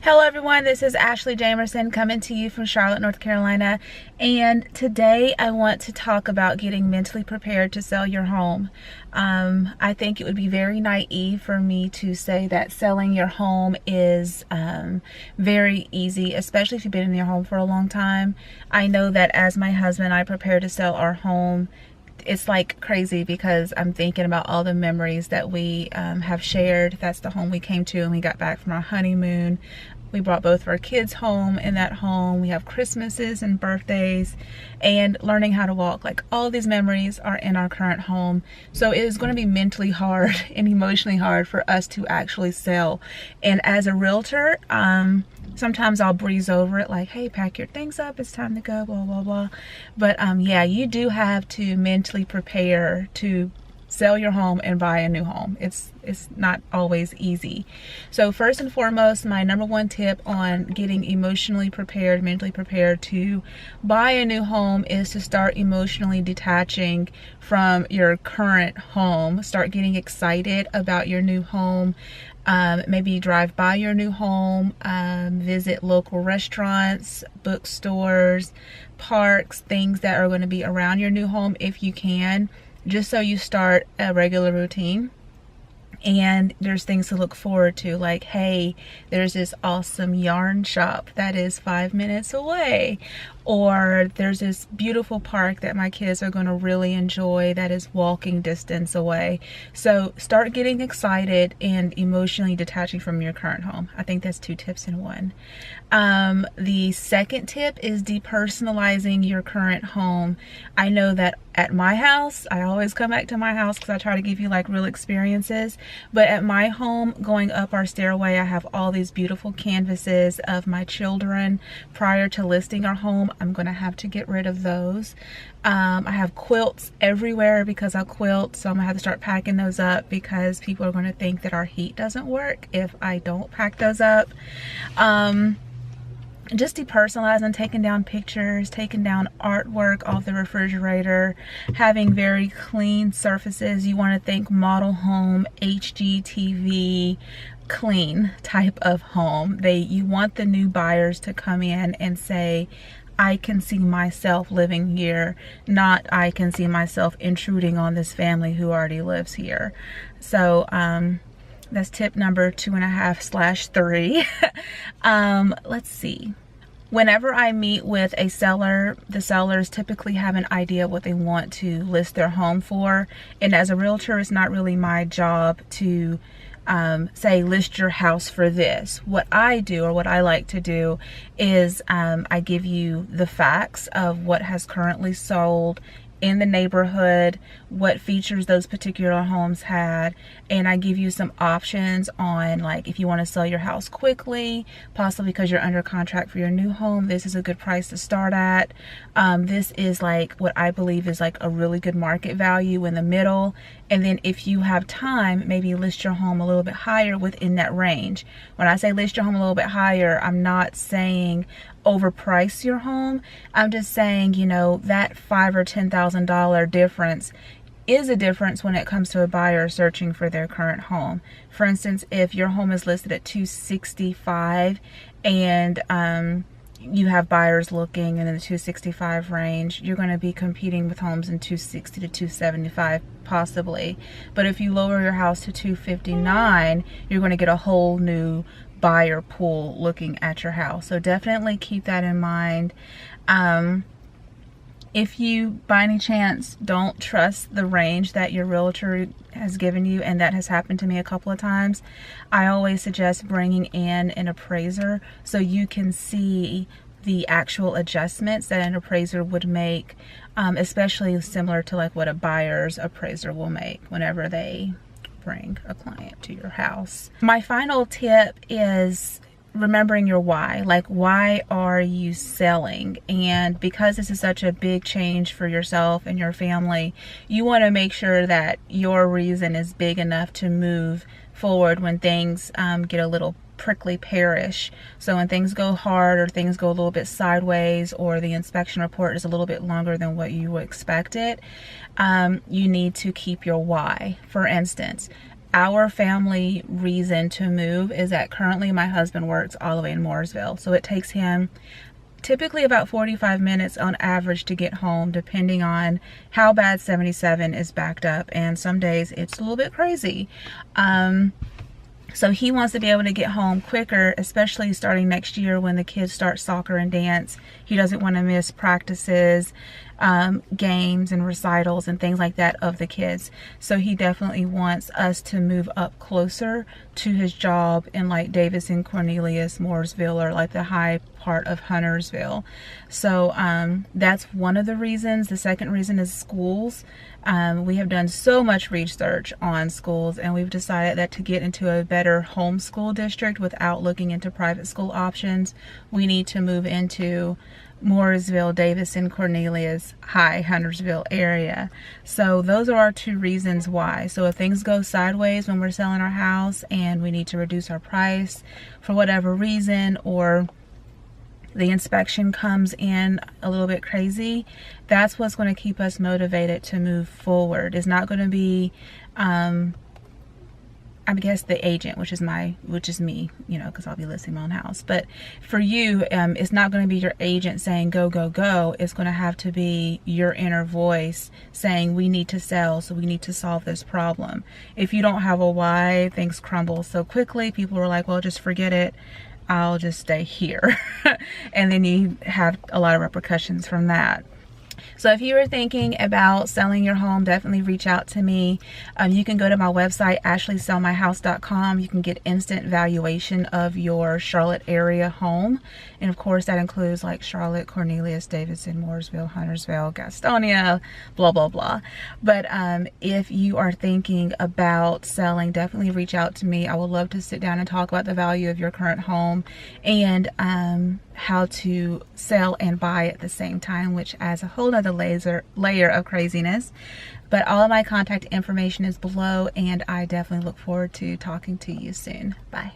Hello everyone, this is Ashley Jamerson coming to you from Charlotte, North Carolina, and today I want to talk about getting mentally prepared to sell your home. I think it would be very naive for me to say that selling your home is very easy, especially if you've been in your home for a long time. I know that as my husband and I prepare to sell our home, it's like crazy because I'm thinking about all the memories that we have shared. That's the home we came to and we got back from our honeymoon. We brought both of our kids home in that home. We have Christmases and birthdays and learning how to walk. Like, all of these memories are in our current home. So it is going to be mentally hard and emotionally hard for us to actually sell. And as a realtor, sometimes I'll breeze over it like, hey, pack your things up, it's time to go, blah, blah, blah. But yeah, you do have to mentally prepare to sell your home and buy a new home. It's not always easy. So first and foremost, my number one tip on getting emotionally prepared, mentally prepared to buy a new home is to start emotionally detaching from your current home. Start getting excited about your new home. Maybe drive by your new home, visit local restaurants, bookstores, parks, things that are going to be around your new home if you can, just so you start a regular routine. And there's things to look forward to, like, hey, there's this awesome yarn shop that is 5 minutes away, or there's this beautiful park that my kids are going to really enjoy that is walking distance away. So start getting excited and emotionally detaching from your current home. I think that's 2 tips in one. The second tip is depersonalizing your current home. I know that at my house, I always come back to my house because I try to give you like real experiences. But at my home, going up our stairway, I have all these beautiful canvases of my children. Prior to listing our home, I'm going to have to get rid of those. I have quilts everywhere because I quilt, so I'm going to have to start packing those up because people are going to think that our heat doesn't work if I don't pack those up. Just depersonalizing, taking down pictures, taking down artwork off the refrigerator, having very clean surfaces. You want to think model home, HGTV, clean type of home. You want the new buyers to come in and say, I can see myself living here, not I can see myself intruding on this family who already lives here. So that's tip number 2.5/3. Let's see. Whenever I meet with a seller, the sellers typically have an idea what they want to list their home for. And as a realtor, it's not really my job to say list your house for this. What I do, or what I like to do, is I give you the facts of what has currently sold in the neighborhood, what features those particular homes had, and I give you some options on, like, if you want to sell your house quickly, possibly because you're under contract for your new home, this is a good price to start at. This is like what I believe is like a really good market value in the middle. And then if you have time, maybe list your home a little bit higher within that range. When I say list your home a little bit higher, I'm not saying overprice your home. I'm just saying, you know, that $5,000 or $10,000 difference is a difference when it comes to a buyer searching for their current home. For instance, if your home is listed at $265 and you have buyers looking in the $265 range, you're going to be competing with homes in $260 to $275 possibly. But if you lower your house to $259, you're going to get a whole new buyer pool looking at your house. So definitely keep that in mind. If you by any chance don't trust the range that your realtor has given you, and that has happened to me a couple of times, I always suggest bringing in an appraiser so you can see the actual adjustments that an appraiser would make, especially similar to like what a buyer's appraiser will make whenever they bring a client to your house. My final tip is remembering your why. Like, why are you selling? And because this is such a big change for yourself and your family, you want to make sure that your reason is big enough to move forward when things get a little prickly pearish. So when things go hard, or things go a little bit sideways, or the inspection report is a little bit longer than what you expected, you need to keep your why. For instance, our family reason to move is that currently my husband works all the way in Mooresville. So it takes him typically about 45 minutes on average to get home, depending on how bad 77 is backed up. And some days it's a little bit crazy. So he wants to be able to get home quicker, especially starting next year when the kids start soccer and dance. He doesn't want to miss practices, games and recitals and things like that of the kids. So he definitely wants us to move up closer to his job in like Davison, Cornelius, Mooresville, or like the high part of Huntersville. So that's one of the reasons. The second reason is schools. We have done so much research on schools, and we've decided that to get into a better homeschool district without looking into private school options, we need to move into Mooresville, Davison, Cornelius, High, Huntersville area. So those are our two reasons why. So if things go sideways when we're selling our house and we need to reduce our price for whatever reason, or the inspection comes in a little bit crazy, that's what's going to keep us motivated to move forward. It's not going to be I guess the agent, which is me, you know, because I'll be listing my own house. But for you, it's not going to be your agent saying go, go, go. It's going to have to be your inner voice saying we need to sell, so we need to solve this problem. If you don't have a why, things crumble so quickly. People are like, well, just forget it, I'll just stay here. And then you have a lot of repercussions from that. So if you are thinking about selling your home, definitely reach out to me. You can go to my website, ashleysellmyhouse.com. You can get instant valuation of your Charlotte area home. And of course, that includes like Charlotte, Cornelius, Davison, Mooresville, Huntersville, Gastonia, blah, blah, blah. But if you are thinking about selling, definitely reach out to me. I would love to sit down and talk about the value of your current home and how to sell and buy at the same time, which adds a whole other layer of craziness. But all of my contact information is below, and I definitely look forward to talking to you soon. Bye.